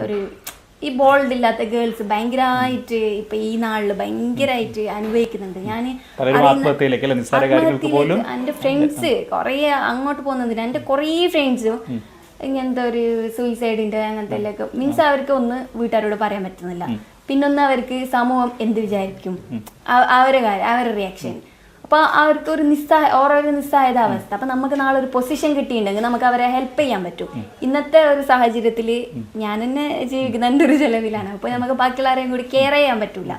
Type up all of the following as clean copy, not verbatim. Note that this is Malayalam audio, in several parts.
ഒരു ഈ ബോൾഡ് ഇല്ലാത്ത ഗേൾസ് ഭയങ്കരമായിട്ട് ഇപ്പൊ ഈ നാളില് ഭയങ്കരമായിട്ട് അനുഭവിക്കുന്നുണ്ട്. ഞാൻ എന്റെ ഫ്രണ്ട്സ് കൊറേ അങ്ങോട്ട് പോകുന്നതിന് എന്റെ കൊറേ ഫ്രണ്ട്സും ഇങ്ങനത്തെ ഒരു സൂയിസൈഡിന്റെ അങ്ങനത്തെ എല്ലാം മീൻസ് അവർക്ക് ഒന്ന് വീട്ടുകാരോട് പറയാൻ പറ്റുന്നില്ല. പിന്നൊന്ന് അവർക്ക് സമൂഹം എന്ത് വിചാരിക്കും, അവരുടെ റിയാക്ഷൻ. അപ്പൊ അവർക്ക് ഒരു ഓരോ നിസ്സഹായതാവസ്ഥ. അപ്പൊ നമുക്ക് നാളെ ഒരു പൊസിഷൻ കിട്ടിയിട്ടുണ്ടെങ്കിൽ നമുക്ക് അവരെ ഹെൽപ്പ് ചെയ്യാൻ പറ്റും. ഇന്നത്തെ ഒരു സാഹചര്യത്തിൽ ഞാൻ തന്നെ ജീവിക്കുന്ന എൻ്റെ ഒരു ചെലവിലാണ്. അപ്പോൾ നമുക്ക് ബാക്കിയുള്ളവരെയും കൂടി കെയർ ചെയ്യാൻ പറ്റൂല.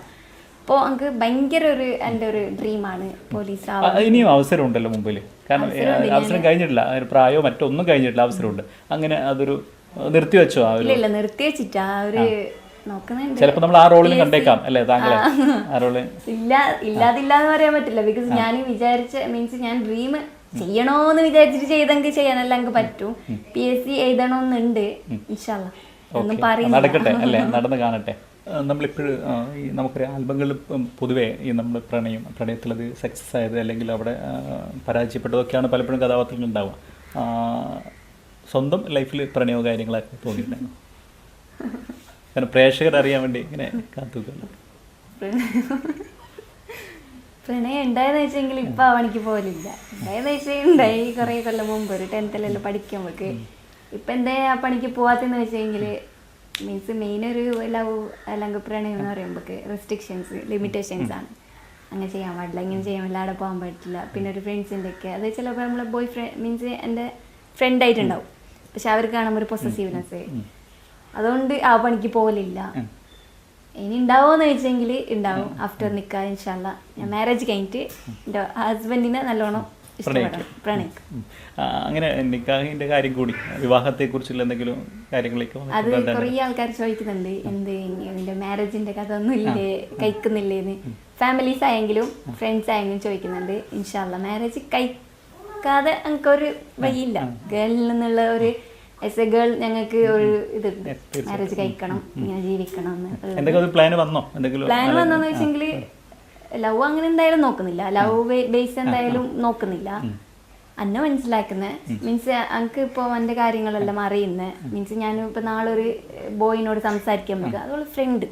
അപ്പോൾ നമുക്ക് ഭയങ്കര എൻ്റെ ഒരു ഡ്രീമാണ് പോലീസ് ആവാൻ. ഇനിയും അവസരം ഉണ്ടല്ലോ മുമ്പിൽ, കാരണം അവസരം കഴിഞ്ഞിട്ടില്ല, പ്രായമോ മറ്റൊന്നും കഴിഞ്ഞിട്ടില്ല, അവസരമുണ്ട്. അങ്ങനെ അതൊരു നിർത്തിവെച്ചോ? ഇല്ല, നിർത്തിവെച്ചിട്ടാ ഒരു ചിലപ്പോൾ നമ്മൾ ആ റോളിൽ കണ്ടേക്കാം അല്ലേ താങ്കളെ? ഇല്ലാതില്ലാന്ന് പറയാൻ പറ്റില്ല. ബിക്കോസ് ഞാൻ വിചാരിച്ച മീൻസ് ഞാൻ ഡ്രീം ചെയ്യണോന്ന് വിചാരിച്ചിട്ട് ചെയ്തെങ്കിൽ ചെയ്യാനെല്ലാം എനിക്ക് പറ്റും. PSC എഴുതണമെന്നുണ്ട്. ഇൻഷാ അല്ലാഹ് ഒന്നും പറയുന്നില്ല, നടക്കട്ടെ അല്ലേ, നടന്ന് കാണട്ടെ. നമ്മളിപ്പോഴും ഈ നമുക്കൊരു ആൽബങ്ങളിൽ പൊതുവേ ഈ നമ്മൾ പ്രണയത്തിലത് സക്സസ് ആയത് അല്ലെങ്കിൽ അവിടെ പരാജയപ്പെട്ടതൊക്കെയാണ് പലപ്പോഴും കഥാപാത്രങ്ങൾ ഉണ്ടാവുക. സ്വന്തം ലൈഫിൽ പ്രണയോ കാര്യങ്ങളൊക്കെ തോന്നിയിട്ടുണ്ടായിരുന്നു? കാരണം പ്രേക്ഷകർ അറിയാൻ വേണ്ടി ഇങ്ങനെ കാത്തുക്കല്ലോ. പ്രണയം ഉണ്ടായെന്ന് വെച്ചെങ്കിൽ ഇപ്പൊ അവണിക്ക് പോലില്ല. ഉണ്ടായെന്ന് വെച്ചാൽ ഉണ്ടായി കുറെ കൊല്ലം മുമ്പ് ഒരു 10th പഠിക്കുമ്പോക്ക്. ഇപ്പൊ എന്താ ആ പണിക്ക് പോവാത്തെന്ന് വെച്ചെങ്കിൽ മീൻസ് മെയിൻ ഒരു ലവ് അല്ലെങ്കിൽ പ്രണയം എന്ന് പറയുമ്പോക്ക് റെസ്ട്രിക്ഷൻസ്, ലിമിറ്റേഷൻസ് ആണ്. അങ്ങനെ ചെയ്യാൻ പാടില്ല, ഇങ്ങനെ ചെയ്യാൻ പറ്റില്ല, അവിടെ പോകാൻ പറ്റില്ല. പിന്നെ ഒരു ഫ്രണ്ട്സിൻ്റെ ഒക്കെ അത് ചിലപ്പോൾ നമ്മളെ ബോയ് ഫ്രണ്ട് മീൻസ് എൻ്റെ ഫ്രണ്ടായിട്ടുണ്ടാവും, പക്ഷെ അവർക്ക് കാണുമ്പോൾ ഒരു പൊസസീവ്നെസ്. അതുകൊണ്ട് ആ പണിക്ക് പോകലില്ല. ഇനി ഉണ്ടാവുമെന്ന് ചോദിച്ചെങ്കിൽ ഉണ്ടാവും. ആഫ്റ്റർ നിക്കാ ഇൻഷാ അല്ലാഹ്. ഞാൻ മാരേജ് കഴിഞ്ഞിട്ട് എൻ്റെ ഹസ്ബൻഡിനെ നല്ലോണം ഇഷ്ടപ്പെടണം, പ്രണയിക്കും. അങ്ങനെ നിക്കാഹിന്റെ കാര്യം കൂടി, വിവാഹത്തെ കുറിച്ചുള്ള എന്തെങ്കിലും കാര്യങ്ങളൊക്കെ അത് കുറേ ആൾക്കാർ ചോദിക്കുന്നുണ്ട്, എന്ത് ഇതിന്റെ മാരേജിന്റെ കഥ ഒന്നും ഇല്ലേ, കഴിക്കുന്നില്ലേന്ന്. ഫാമിലീസ് ആയെങ്കിലും ഫ്രണ്ട്സ് ആയെങ്കിലും ചോദിക്കുന്നുണ്ട്. ഇൻഷാ അല്ലാഹ് മാരേജ് കഴിക്കാതെ ഞങ്ങൾക്കൊരു വഴിയില്ല. ഗേളിൽ നിന്നുള്ള ഒരു ആസ് എ ഗേൾ ഞങ്ങൾക്ക് ഒരു ഇത് മാരേജ് കഴിക്കണം, ഇങ്ങനെ ജീവിക്കണം എന്ന്. പ്ലാൻ വന്നോന്ന് വെച്ചെങ്കിൽ ലവ് അങ്ങനെ എന്തായാലും നോക്കുന്നില്ല, ലവ് ബേസ് എന്തായാലും നോക്കുന്നില്ല. അന്നെ മനസ്സിലാക്കുന്നത് മീൻസ് എനിക്ക് ഇപ്പോൾ എൻ്റെ കാര്യങ്ങളെല്ലാം അറിയുന്നത്. മീൻസ് ഞാൻ ഇപ്പോൾ നാളെ ഒരു ബോയിനോട് സംസാരിക്കാൻ പറ്റുക, അതുപോലെ ഫ്രണ്ട്